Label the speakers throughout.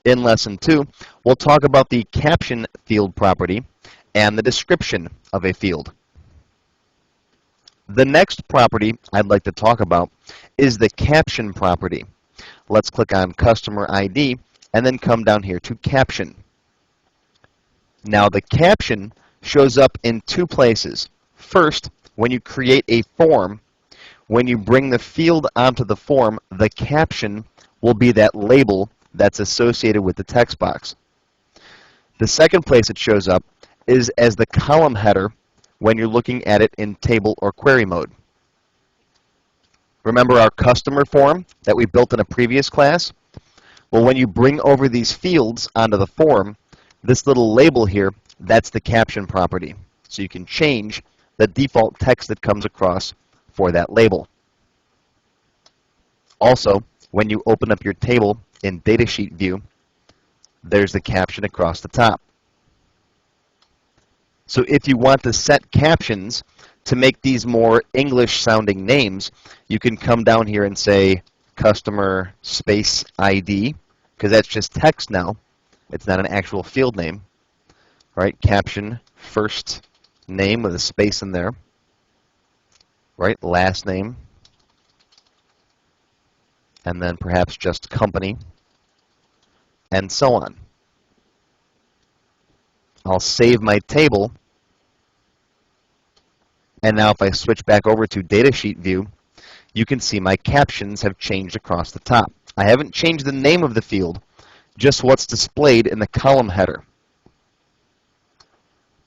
Speaker 1: In Lesson 2, we'll talk about the caption field property and the description of a field. The next property I'd like to talk about is the caption property. Let's click on Customer ID and then come down here to Caption. Now the caption shows up in two places. First, when you create a form, when you bring the field onto the form, the caption will be that label that's associated with the text box. The second place it shows up is as the column header when you're looking at it in table or query mode. Remember our customer form that we built in a previous class? Well, when you bring over these fields onto the form, this little label here, that's the caption property. So you can change the default text that comes across for that label. Also, when you open up your table in Datasheet view, there's the caption across the top. So if you want to set captions to make these more English-sounding names, you can come down here and say customer space ID, because that's just text now. It's not an actual field name. Right? Caption first name with a space in there. Right? Last name. And then perhaps just company. And so on. I'll save my table. And now if I switch back over to Datasheet view, you can see my captions have changed across the top. I haven't changed the name of the field, just what's displayed in the column header.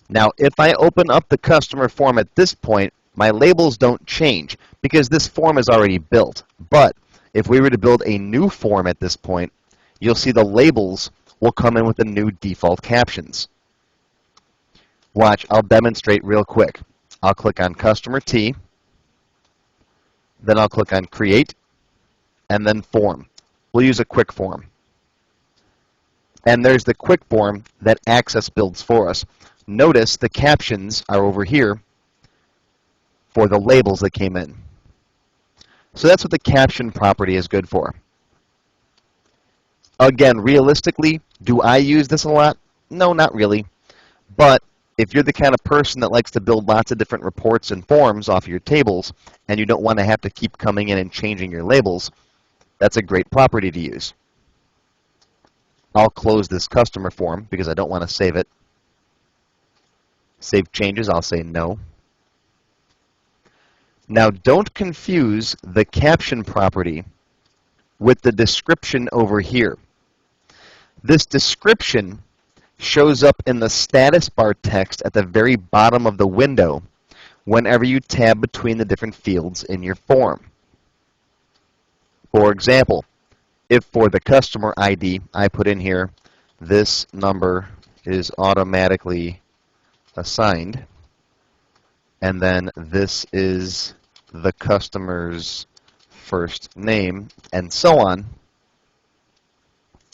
Speaker 1: Now, if I open up the customer form at this point, my labels don't change because this form is already built. But if we were to build a new form at this point, you'll see the labels will come in with the new default captions. Watch, I'll demonstrate real quick. I'll click on Customer T, then I'll click on Create, and then Form. We'll use a quick form. And there's the quick form that Access builds for us. Notice the captions are over here for the labels that came in. So that's what the caption property is good for. Again, realistically, do I use this a lot? No, not really. But if you're the kind of person that likes to build lots of different reports and forms off your tables, and you don't want to have to keep coming in and changing your labels, that's a great property to use. I'll close this customer form because I don't want to save it. Save changes, I'll say no. Now don't confuse the caption property with the description over here. This description shows up in the status bar text at the very bottom of the window whenever you tab between the different fields in your form. For example, if for the customer ID I put in here, this number is automatically assigned, and then this is the customer's first name, and so on,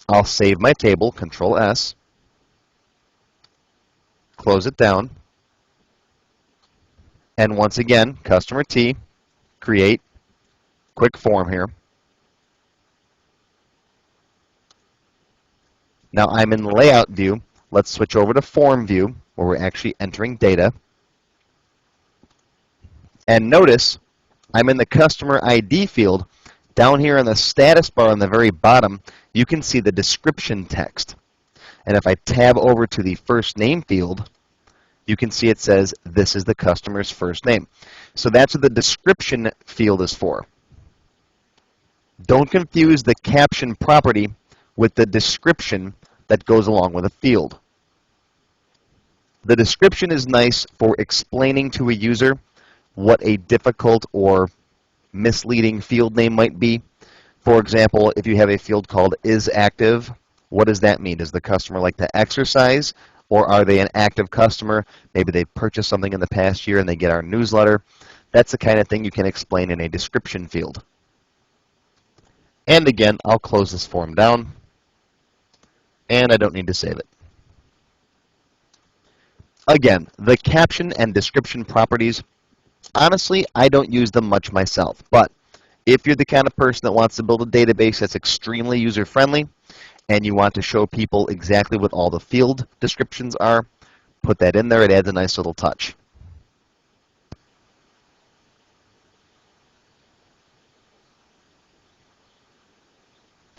Speaker 1: I'll save my table, Control S, close it down, and once again, Customer T, create, quick form here. Now I'm in Layout view. Let's switch over to Form view, where we're actually entering data. And notice, I'm in the Customer ID field. Down here in the status bar on the very bottom, you can see the description text. And if I tab over to the first name field, you can see it says, this is the customer's first name. So that's what the description field is for. Don't confuse the caption property with the description that goes along with a field. The description is nice for explaining to a user what a difficult or misleading field name might be. For example, if you have a field called is active, what does that mean? Does the customer like to exercise, or are they an active customer? Maybe they've purchased something in the past year and they get our newsletter. That's the kind of thing you can explain in a description field. And again, I'll close this form down, and I don't need to save it. Again, the caption and description properties, honestly, I don't use them much myself, but if you're the kind of person that wants to build a database that's extremely user-friendly and you want to show people exactly what all the field descriptions are, put that in there. It adds a nice little touch.